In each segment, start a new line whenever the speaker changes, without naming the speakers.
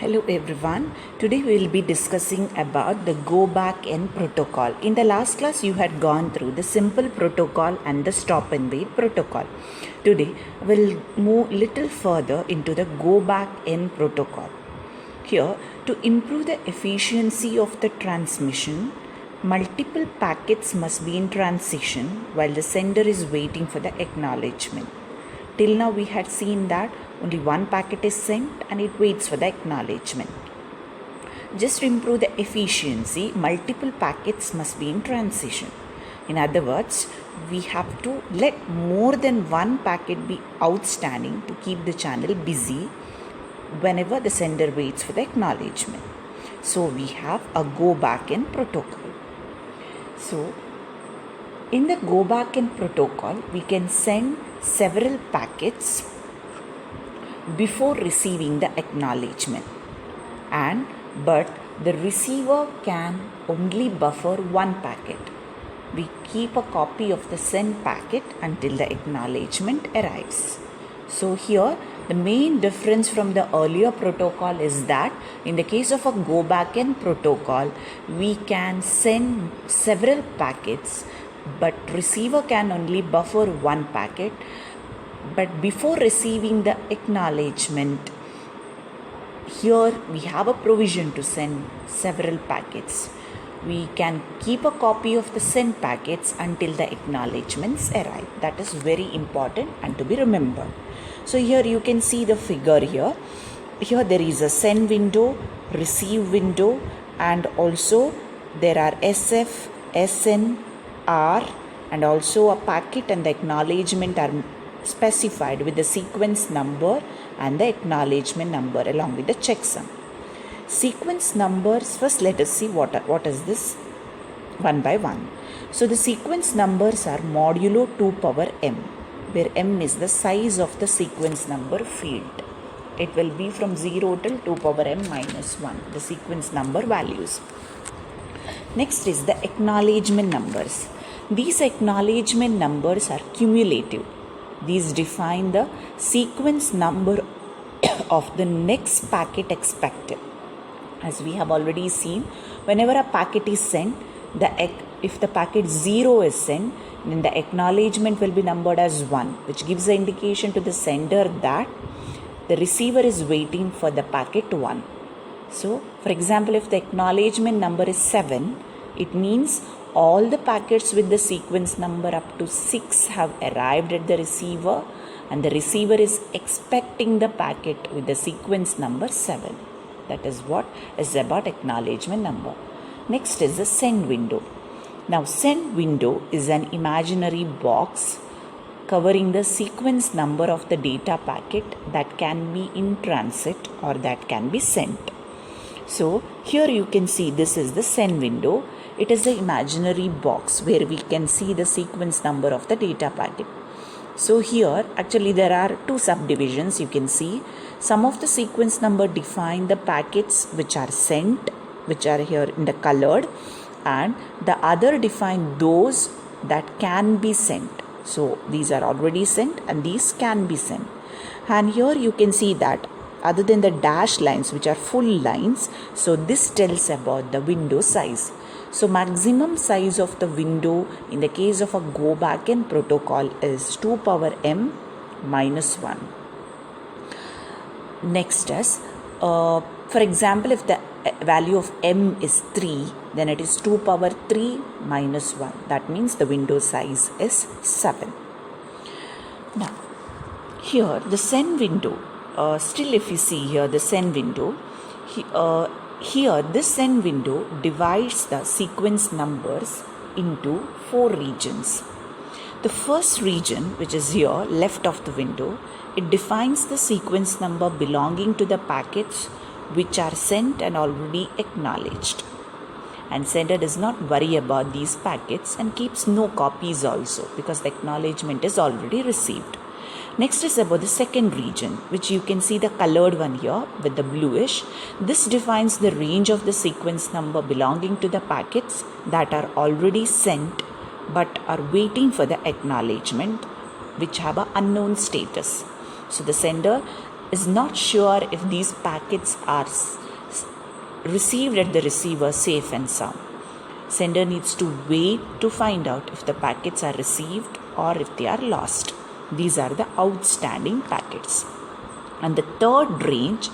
Hello everyone. Today we will be discussing about the go back N protocol. In the last class you had gone through the simple protocol and the stop and wait protocol. Today we'll move little further into the go back N protocol. Here, to improve the efficiency of the transmission, multiple packets must be in transition while the sender is waiting for the acknowledgement. Till now we had seen that only one packet is sent and it waits for the acknowledgement. Just to improve the efficiency, multiple packets must be in transition. In other words, we have to let more than one packet be outstanding to keep the channel busy whenever the sender waits for the acknowledgement. So we have a go back N protocol. So in the go back N protocol, we can send several packets before receiving the acknowledgement, but the receiver can only buffer one packet. We keep a copy of the sent packet until the acknowledgement arrives. So here the main difference from the earlier protocol is that in the case of a go back N protocol, we can send several packets, but receiver can only buffer one packet. But before receiving the acknowledgement, here we have a provision to send several packets. We can keep a copy of the sent packets until the acknowledgements arrive. That is very important and to be remembered. So here you can see the figure here. Here there is a send window, receive window, and also there are SF, SN, R, and also a packet and the acknowledgement are specified with the sequence number and the acknowledgement number along with the checksum. Sequence numbers, first let us see what is this one by one. So the sequence numbers are modulo 2 power m, where m is the size of the sequence number field. It will be from 0 till 2 power m minus 1, the sequence number values. Next is the acknowledgement numbers. These acknowledgement numbers are cumulative. These define the sequence number of the next packet expected. As we have already seen, whenever a packet is sent, if the packet 0 is sent, then the acknowledgement will be numbered as 1, which gives the indication to the sender that the receiver is waiting for the packet 1. So, for example, if the acknowledgement number is 7, it means all the packets with the sequence number up to 6 have arrived at the receiver, and the receiver is expecting the packet with the sequence number 7. That is what is about acknowledgement number. Next is the send window. Now send window is an imaginary box covering the sequence number of the data packet that can be in transit or that can be sent. So here you can see this is the send window. It is the imaginary box where we can see the sequence number of the data packet. So here actually there are two subdivisions you can see. Some of the sequence number define the packets which are sent, which are here in the colored, and the other define those that can be sent. So these are already sent and these can be sent. And here you can see that other than the dash lines which are full lines, so this tells about the window size. So maximum size of the window in the case of a go back N protocol is 2 power m minus 1. Next is, for example, if the value of m is 3, then it is 2 power 3 minus 1. That means the window size is 7. Now, here the send window, still if you see here the send window, here this send window divides the sequence numbers into 4 regions. The first region, which is here left of the window, it defines the sequence number belonging to the packets which are sent and already acknowledged. And sender does not worry about these packets and keeps no copies also because the acknowledgement is already received. Next is about the second region, which you can see the colored one here with the bluish. This defines the range of the sequence number belonging to the packets that are already sent but are waiting for the acknowledgement, which have an unknown status. So the sender is not sure if these packets are received at the receiver safe and sound. Sender needs to wait to find out if the packets are received or if they are lost. These are the outstanding packets. And the third range,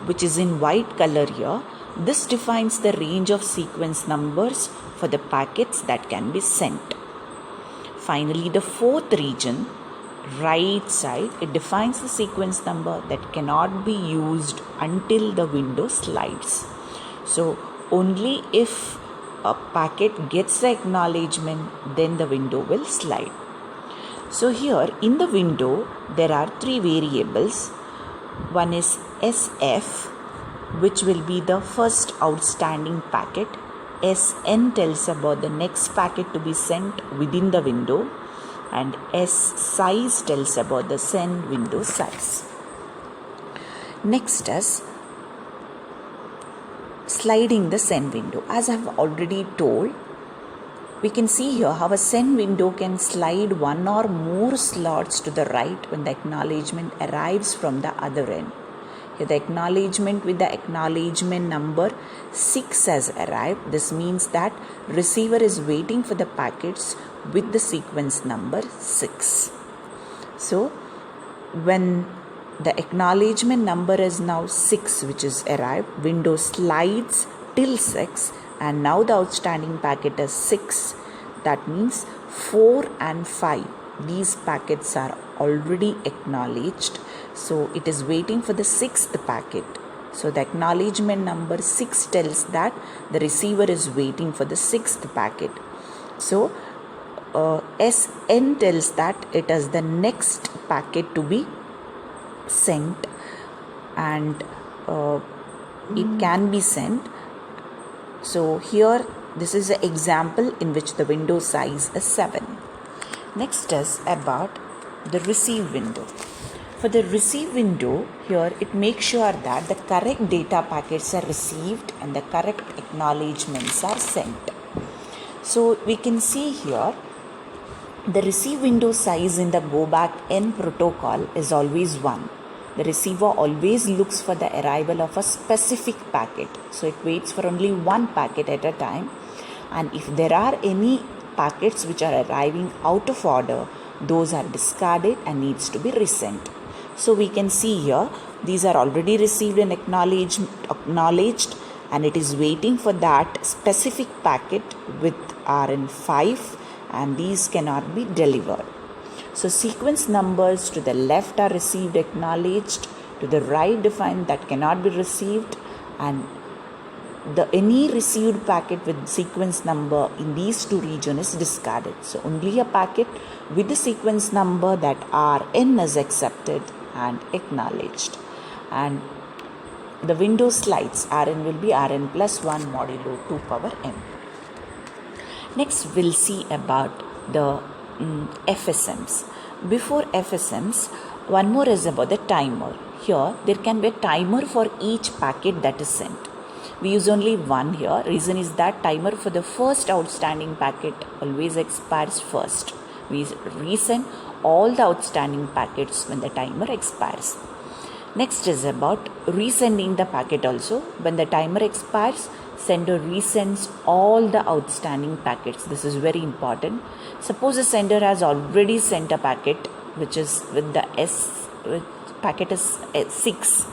which is in white color here, this defines the range of sequence numbers for the packets that can be sent. Finally, the fourth region, right side, it defines the sequence number that cannot be used until the window slides. So only if a packet gets the acknowledgement, then the window will slide. So here in the window there are three variables. One is SF, which will be the first outstanding packet. SN tells about the next packet to be sent within the window, and S size tells about the send window size. Next is sliding the send window. As I have already told, we can see here how a send window can slide one or more slots to the right when the acknowledgement arrives from the other end. Here the acknowledgement with the acknowledgement number 6 has arrived. This means that receiver is waiting for the packets with the sequence number 6. So when the acknowledgement number is now 6, which is arrived, window slides till 6, and now the outstanding packet is 6. That means 4 and 5. These packets are already acknowledged. So it is waiting for the 6th packet. So the acknowledgement number 6 tells that the receiver is waiting for the 6th packet. So SN tells that it is the next packet to be sent, and it can be sent. So here this is an example in which the window size is 7. Next is about the receive window. For the receive window, here it makes sure that the correct data packets are received and the correct acknowledgements are sent. So we can see here the receive window size in the go back N protocol is always 1. The receiver always looks for the arrival of a specific packet. So it waits for only one packet at a time. And if there are any packets which are arriving out of order, those are discarded and needs to be resent. So we can see here these are already received and acknowledged, and it is waiting for that specific packet with RN5, and these cannot be delivered. So sequence numbers to the left are received, acknowledged, to the right defined that cannot be received, and any received packet with sequence number in these two regions is discarded. So only a packet with the sequence number that RN is accepted and acknowledged. And the window slides, Rn will be Rn plus 1 modulo 2 power m. Next we'll see about the FSMs. Before FSMs, one more is about the timer. Here there can be a timer for each packet that is sent. We use only one here. Reason is that timer for the first outstanding packet always expires first. We resend all the outstanding packets when the timer expires. Next is about resending the packet also. When the timer expires, sender resends all the outstanding packets. This is very important. Suppose the sender has already sent a packet which is with the packet is 6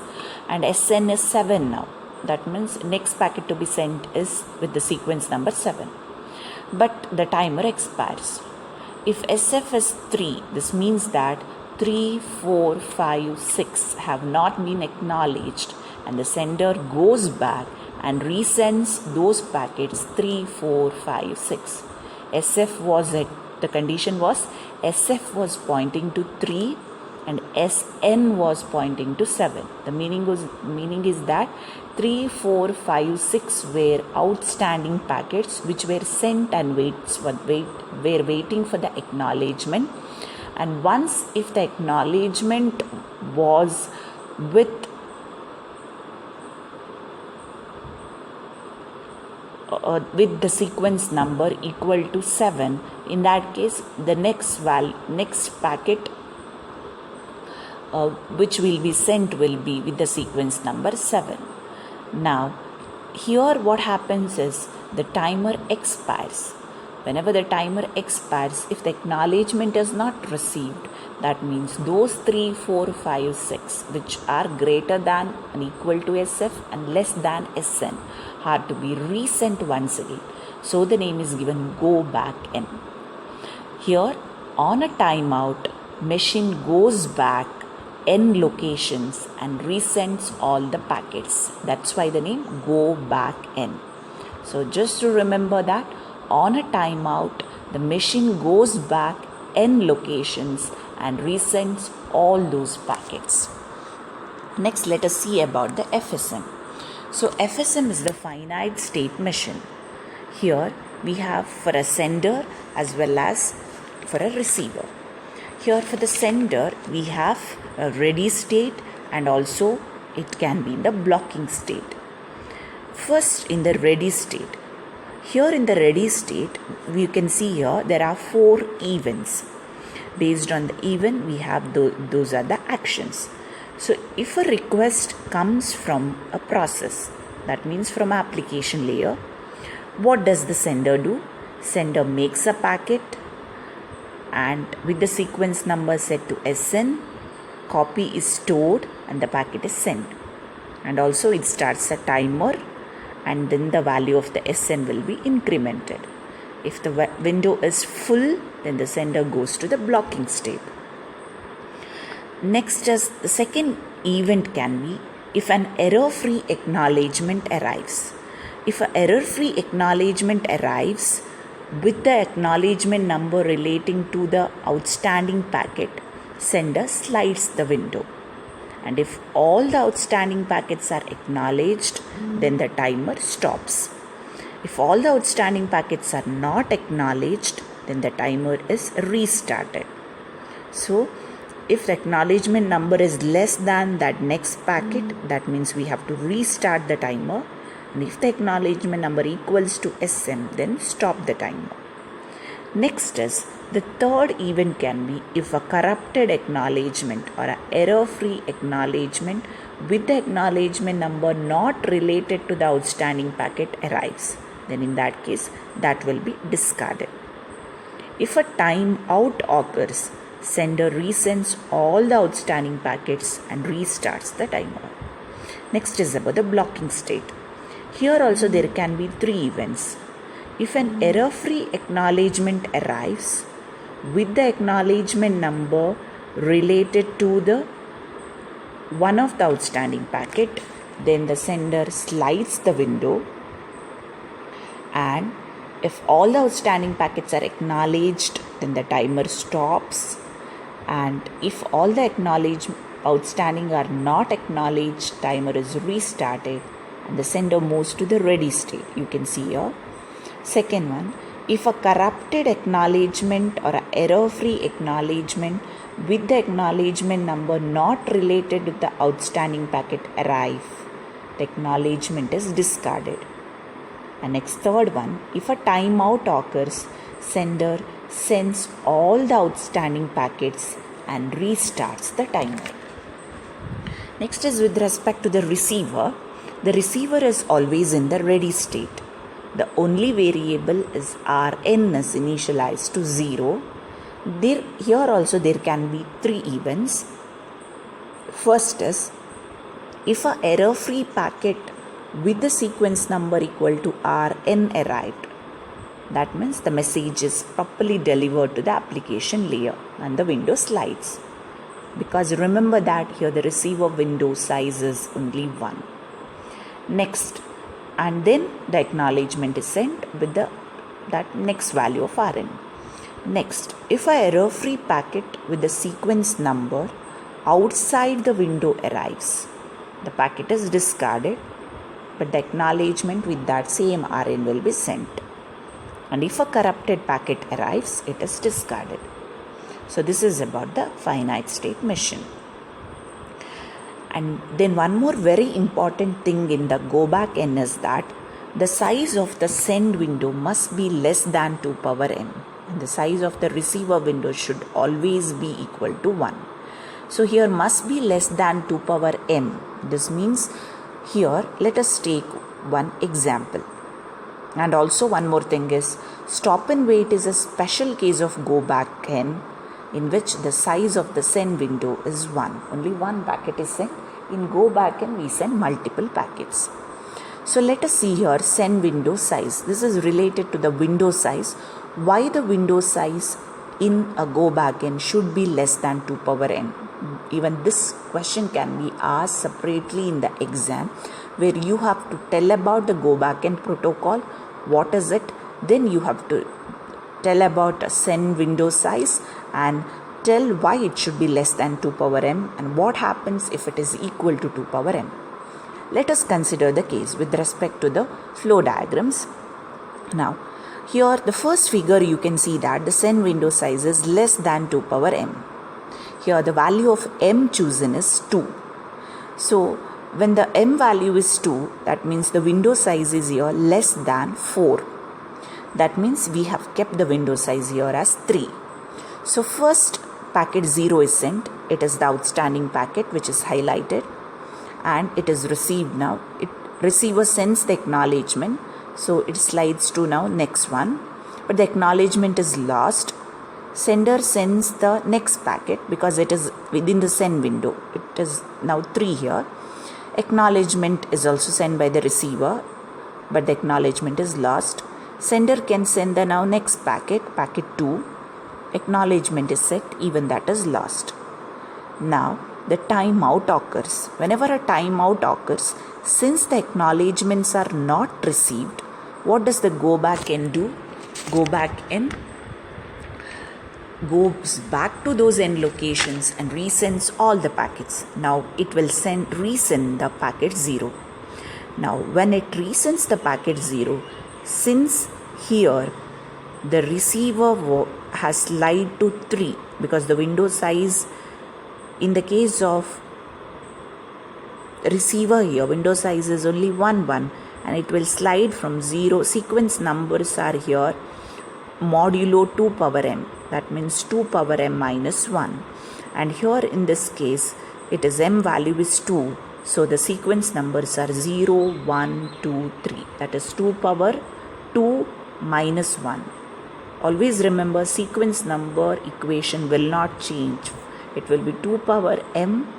and SN is 7 now. That means next packet to be sent is with the sequence number 7. But the timer expires. If SF is 3, this means that 3, 4, 5, 6 have not been acknowledged, and the sender goes back and resends those packets 3, 4, 5, 6. SF was the condition was SF was pointing to 3 and SN was pointing to 7. The meaning is that 3, 4, 5, 6 were outstanding packets which were sent and were waiting for the acknowledgement. And once if the acknowledgement was with the sequence number equal to 7, in that case the next packet which will be sent will be with the sequence number 7. Now, here what happens is the timer expires. Whenever the timer expires, if the acknowledgement is not received, that means those 3, 4, 5, 6 which are greater than and equal to SF and less than SN are to be resent once again. So the name is given go back N. Here on a timeout, machine goes back N locations and resends all the packets. That's why the name go back N. So just to remember that on a timeout, the machine goes back N locations and resends all those packets. Next, let us see about the FSM. So FSM is the finite state machine. Here we have for a sender as well as for a receiver. Here for the sender we have a ready state and also it can be in the blocking state. First in the ready state. Here in the ready state we can see here there are 4 events. Based on the event we have those are the actions. So if a request comes from a process, that means from an application layer, what does the sender do? Sender makes a packet and with the sequence number set to SN, copy is stored and the packet is sent. And also it starts a timer and then the value of the SN will be incremented. If the window is full, then the sender goes to the blocking state. Next is the second event can be if an error-free acknowledgement arrives. If an error-free acknowledgement arrives with the acknowledgement number relating to the outstanding packet, sender slides the window. And if all the outstanding packets are acknowledged, then the timer stops. If all the outstanding packets are not acknowledged, then the timer is restarted. So, if the acknowledgement number is less than that next packet, that means we have to restart the timer. And if the acknowledgement number equals to SM, then stop the timer. Next is the third event can be if a corrupted acknowledgement or an error-free acknowledgement with the acknowledgement number not related to the outstanding packet arrives. Then in that case, that will be discarded. If a timeout occurs, sender resends all the outstanding packets and restarts the timer. Next is about the blocking state. Here also there can be 3 events. If an error-free acknowledgement arrives with the acknowledgement number related to the one of the outstanding packet, then the sender slides the window, and if all the outstanding packets are acknowledged, then the timer stops, and if all the outstanding are not acknowledged, timer is restarted and the sender moves to the ready state. You can see here. Second one, if a corrupted acknowledgement or an error-free acknowledgement with the acknowledgement number not related to the outstanding packet arrive, the acknowledgement is discarded. And next third one, if a timeout occurs, sender sends all the outstanding packets and restarts the timer. Next is with respect to the receiver. The receiver is always in the ready state. The only variable is Rn is initialized to 0. Here also there can be 3 events. First is if an error-free packet with the sequence number equal to Rn arrived, that means the message is properly delivered to the application layer and the window slides. Because remember that here the receiver window size is only 1. Next, and then the acknowledgement is sent with that next value of Rn. Next, if an error-free packet with the sequence number outside the window arrives, the packet is discarded, but the acknowledgement with that same Rn will be sent. And if a corrupted packet arrives, it is discarded. So this is about the finite state machine. And then one more very important thing in the go back N is that the size of the send window must be less than 2 power n. And the size of the receiver window should always be equal to 1. So here must be less than 2 power m. This means here let us take one example. And also one more thing is, stop and wait is a special case of go back n, in which the size of the send window is 1. Only one packet is sent. In go back n we send multiple packets. So let us see here send window size. This is related to the window size. Why the window size in a go back n should be less than 2 power n? Even this question can be asked separately in the exam, where you have to tell about the go back n protocol, what is it, then you have to tell about a send window size and tell why it should be less than 2 power m and what happens if it is equal to 2 power m. Let us consider the case with respect to the flow diagrams. Now, here the first figure you can see that the send window size is less than 2 power m. Here the value of m chosen is 2. So, when the m value is 2, that means the window size is here less than 4. That means we have kept the window size here as 3. So first packet 0 is sent. It is the outstanding packet which is highlighted and it is received now. Receiver sends the acknowledgement. So it slides to now next one. But the acknowledgement is lost. Sender sends the next packet because it is within the send window. It is now 3 here. Acknowledgement is also sent by the receiver, but the acknowledgement is lost. Sender can send the now next packet, packet 2. Acknowledgement is set, even that is lost. Now the timeout occurs. Whenever a timeout occurs, since the acknowledgements are not received, what does the go back n do? Go back n goes back to those end locations and resends all the packets. Now it will resend the packet 0. Now when it resends the packet 0, since here the receiver has slide to 3, because the window size in the case of receiver here, window size is only 1 1 and it will slide from 0. Sequence numbers are here modulo 2 power m. That means 2 power m minus 1. And here in this case, it is m value is 2. So the sequence numbers are 0, 1, 2, 3. That is 2 power 2 minus 1. Always remember, sequence number equation will not change. It will be 2 power m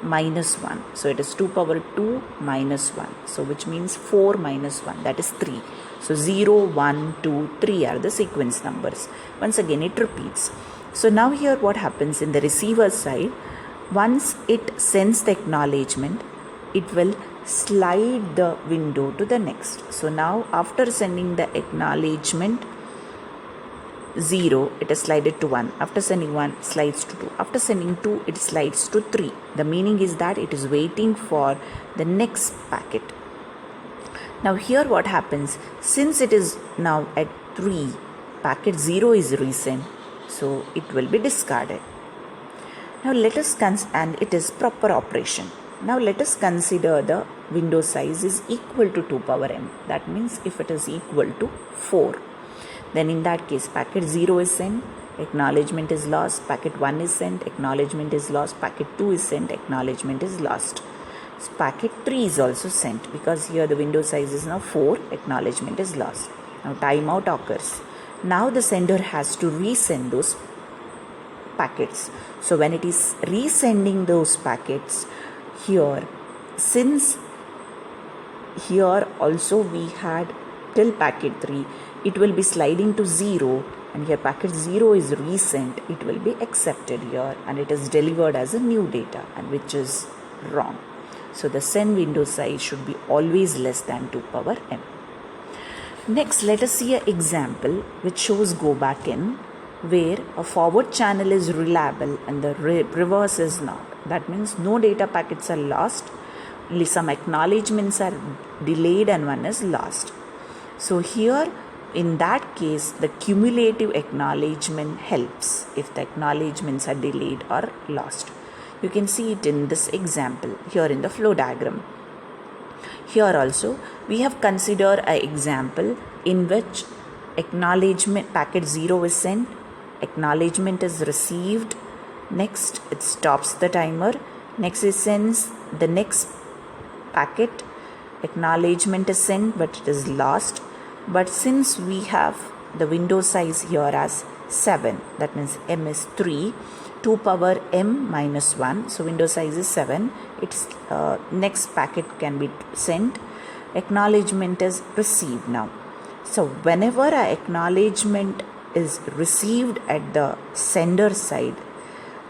minus 1. So it is 2 power 2 minus 1. So which means 4 minus 1. That is 3. So 0, 1, 2, 3 are the sequence numbers. Once again it repeats. So now here what happens in the receiver side, once it sends the acknowledgement, it will slide the window to the next. So now after sending the acknowledgement 0, it is slided to 1. After sending 1, slides to 2. After sending 2, it slides to 3. The meaning is that it is waiting for the next packet. Now here what happens, since it is now at 3, packet 0 is resent, so it will be discarded. Now let us and it is proper operation. Now let us consider the window size is equal to 2 power m. That means if it is equal to 4, then in that case packet 0 is sent, acknowledgement is lost, packet 1 is sent, acknowledgement is lost, packet 2 is sent, acknowledgement is lost. So packet 3 is also sent because here the window size is now 4, acknowledgement is lost. Now timeout occurs. Now the sender has to resend those packets. So when it is resending those packets, here, since here also we had till packet 3, it will be sliding to 0, and here packet 0 is resent, it will be accepted here and it is delivered as a new data, and which is wrong. So the send window size should be always less than 2 power m. Next, let us see an example which shows go back n, where a forward channel is reliable and the reverse is not. That means no data packets are lost, only some acknowledgements are delayed and one is lost. So here in that case, the cumulative acknowledgement helps if the acknowledgements are delayed or lost. You can see it in this example here in the flow diagram. Here also we have considered an example in which acknowledgement packet 0 is sent, acknowledgement is received, Next, it stops the timer. Next, it sends the next packet. Acknowledgement is sent, but it is lost. But since we have the window size here as 7, that means m is 3, 2 power m minus 1, so window size is 7, its next packet can be sent. Acknowledgement is received now. So whenever an acknowledgement is received at the sender side,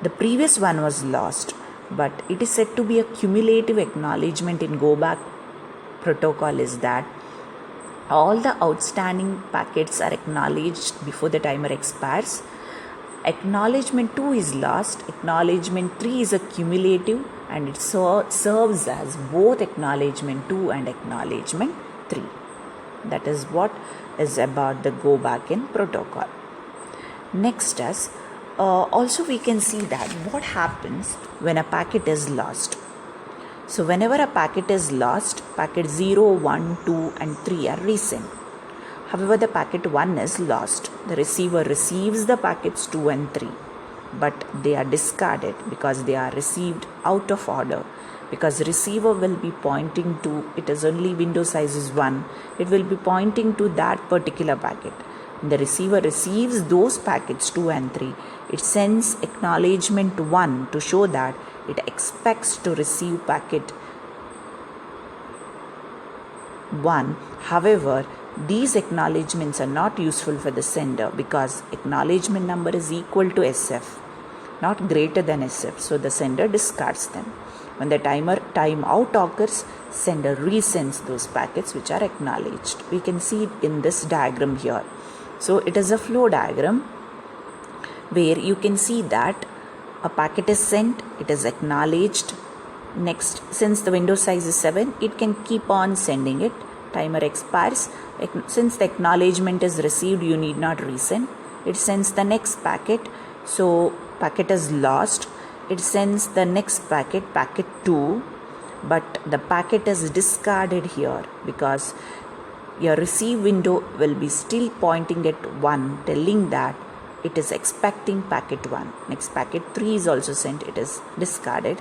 the previous one was lost, but it is said to be a cumulative acknowledgement in go back protocol is that all the outstanding packets are acknowledged before the timer expires. Acknowledgement 2 is lost, acknowledgement 3 is a cumulative, and it serves as both acknowledgement 2 and acknowledgement 3. That is what is about the go back in protocol. Next is also we can see that what happens when a packet is lost. So whenever a packet is lost, packet 0, 1, 2 and 3 are resent. However, the packet 1 is lost. The receiver receives the packets 2 and 3, but they are discarded because they are received out of order. Because receiver will be pointing to, it is only window size is 1, it will be pointing to that particular packet. When the receiver receives those packets 2 and 3, it sends acknowledgement 1 to show that it expects to receive packet 1. However, these acknowledgements are not useful for the sender because acknowledgement number is equal to SF, not greater than SF. So the sender discards them. When the timeout occurs, sender resends those packets which are acknowledged. We can see it in this diagram here. So it is a flow diagram where you can see that a packet is sent, it is acknowledged. Next, since the window size is 7, it can keep on sending it. Timer expires. Since the acknowledgement is received, you need not resend. It sends the next packet. So packet is lost. It sends the next packet, packet 2, but the packet is discarded here because your receive window will be still pointing at 1, telling that it is expecting packet 1. Next packet 3 is also sent, it is discarded,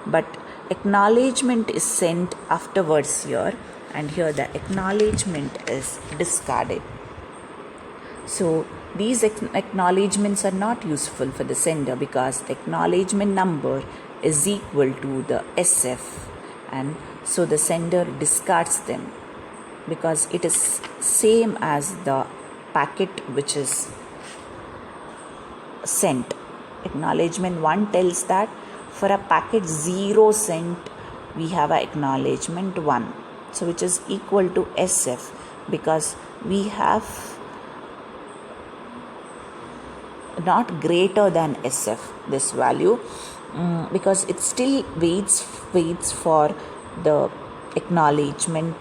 but acknowledgement is sent afterwards here, and here the acknowledgement is discarded. So these acknowledgements are not useful for the sender because the acknowledgement number is equal to the SF, and so the sender discards them because it is same as the packet which is sent. Acknowledgement 1 tells that for a packet 0 sent, we have a acknowledgement 1, so which is equal to SF because we have not greater than SF this value because it still waits for the acknowledgement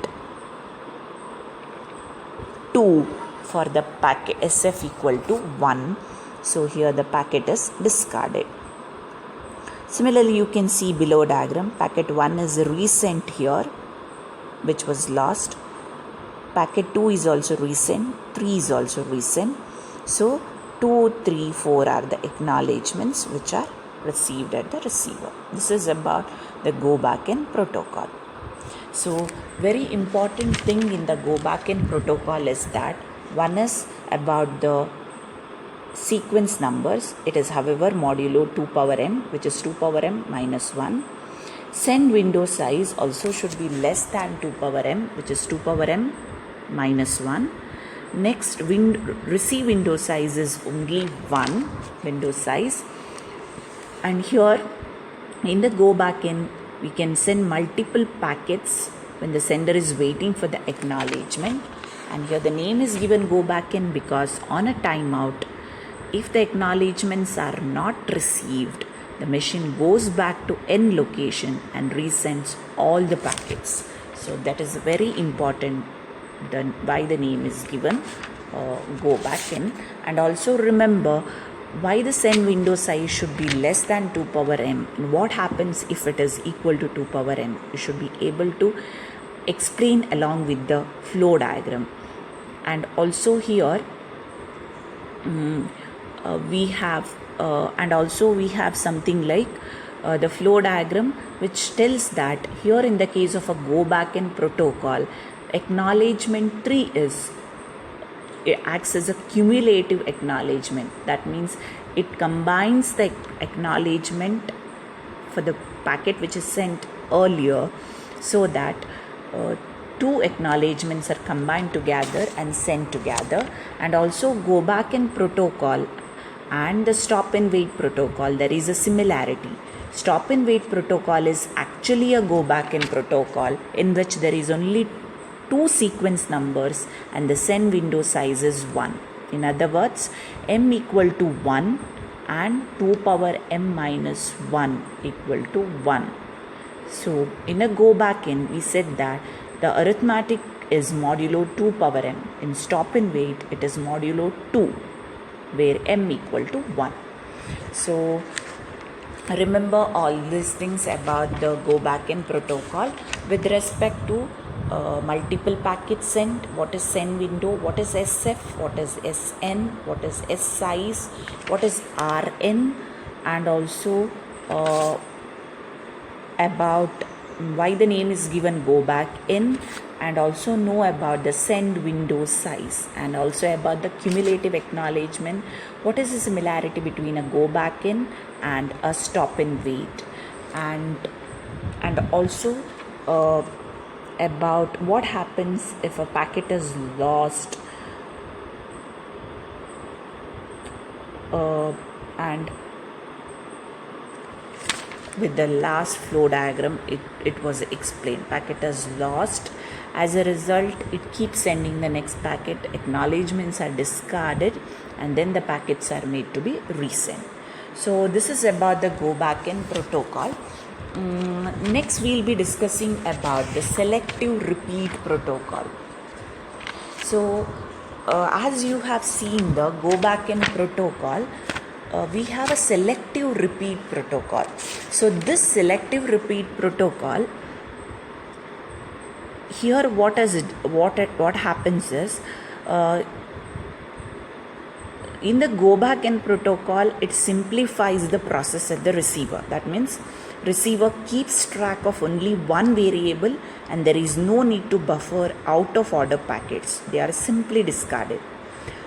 2 for the packet SF equal to 1. So here the packet is discarded. Similarly, you can see below diagram, packet 1 is resent here, which was lost. Packet 2 is also resent, 3 is also resent. So 2, 3, 4 are the acknowledgements which are received at the receiver. This is about the go back N protocol. So very important thing in the go back N protocol is that one is about the sequence numbers. It is however modulo 2 power m, which is 2 power m minus 1. Send window size also should be less than 2 power m, which is 2 power m minus 1. Next, receive window size is only 1 window size, and here in the go back N we can send multiple packets when the sender is waiting for the acknowledgement, and here the name is given go back N because on a timeout, if the acknowledgements are not received, the machine goes back to N location and resends all the packets. So that is very important why the name is given go back N. And also remember why the send window size should be less than 2 power m and what happens if it is equal to 2 power m. You should be able to explain along with the flow diagram. And also here we have and also we have something like the flow diagram, which tells that here in the case of a go backend protocol, acknowledgement 3 it acts as a cumulative acknowledgement. That means it combines the acknowledgement for the packet which is sent earlier, so that two acknowledgements are combined together and sent together. And also go backend protocol and the stop and wait protocol, there is a similarity. Stop and wait protocol is actually a go backend protocol in which there is only two sequence numbers and the send window size is 1. In other words, m equal to 1 and 2 power m minus 1 equal to 1. So in a go backend, we said that the arithmetic is modulo 2 power m. In stop and wait, it is modulo 2, where m equal to 1. So remember all these things about the go backend protocol with respect to multiple packets sent, what is send window, what is SF, what is SN, what is S size, what is RN, and also about why the name is given go back in, and also know about the send window size, and also about the cumulative acknowledgement, what is the similarity between a go back in and a stop and wait, and also about what happens if a packet is lost, and with the last flow diagram it was explained. Packet is lost, as a result it keeps sending the next packet, acknowledgements are discarded, and then the packets are made to be resent. So this is about the go backend protocol. Next we'll be discussing about the selective repeat protocol. So as you have seen the go backend protocol, we have a selective repeat protocol. So this selective repeat protocol, here what happens is, in the go backend protocol, it simplifies the process at the receiver. That means receiver keeps track of only one variable and there is no need to buffer out of order packets. They are simply discarded.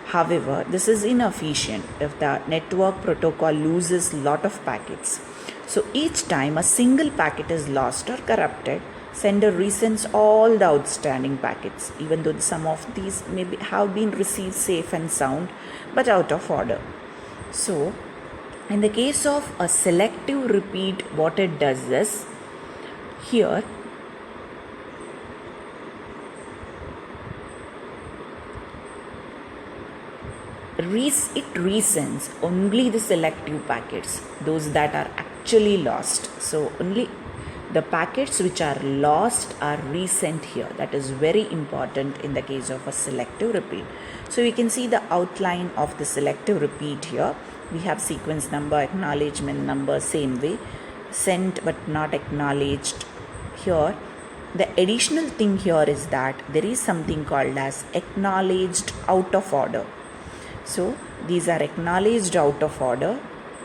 However, this is inefficient if the network protocol loses lot of packets. So each time a single packet is lost or corrupted, sender resends all the outstanding packets, even though some of these have been received safe and sound but out of order. So in the case of a selective repeat, what it does is, here it resends only the selective packets, those that are actually lost. So only the packets which are lost are resent here. That is very important in the case of a selective repeat. So you can see the outline of the selective repeat here. We have sequence number, acknowledgement number, same way, sent but not acknowledged. Here the additional thing here is that there is something called as acknowledged out of order. So these are acknowledged out of order,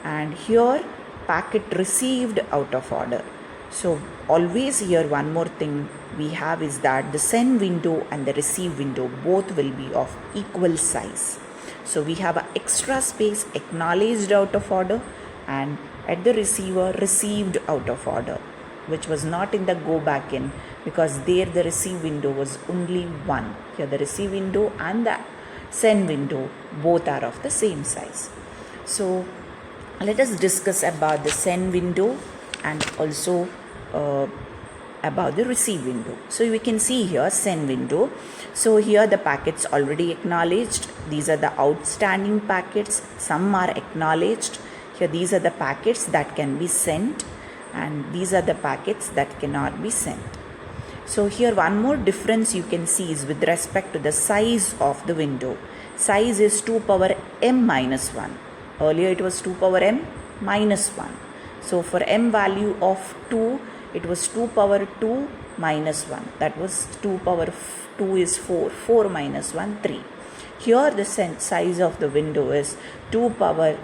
and here packet received out of order. So always here one more thing we have is that the send window and the receive window both will be of equal size. So we have an extra space acknowledged out of order and at the receiver received out of order, which was not in the go back in, because there the receive window was only one. Here the receive window and the send window both are of the same size. So let us discuss about the send window and also about the receive window. So we can see here send window. So here the packets already acknowledged. These are the outstanding packets. Some are acknowledged. Here these are the packets that can be sent, and these are the packets that cannot be sent. So here one more difference you can see is with respect to the size of the window. Size is 2 power m minus 1. Earlier it was 2 power m minus 1. So for m value of 2, it was 2 power 2 minus 1. That was 2 power 2 is 4. 4 minus 1, 3. Here the size of the window is 2 power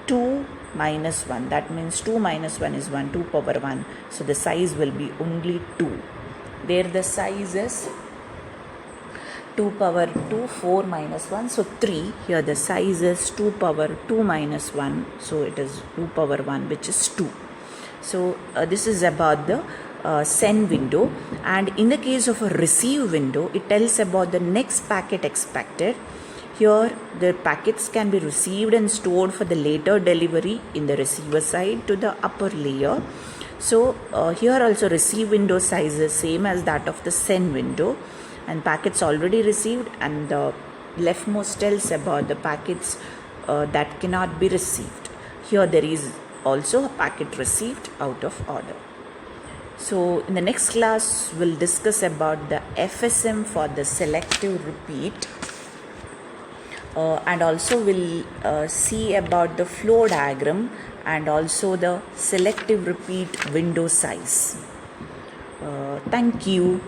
2 minus 1. That means 2 minus 1 is 1, 2 power 1. So the size will be only 2. There the size is 2 power 2, 4 minus 1, so 3. Here the size is 2 power 2 minus 1, so it is 2 power 1, which is 2. So this is about the send window, and in the case of a receive window, it tells about the next packet expected. Here the packets can be received and stored for the later delivery in the receiver side to the upper layer. So here also receive window size is same as that of the send window, and packets already received, and the leftmost tells about the packets that cannot be received. Here there is also a packet received out of order. So in the next class we'll discuss about the FSM for the selective repeat, and also we'll see about the flow diagram and also the selective repeat window size. Thank you.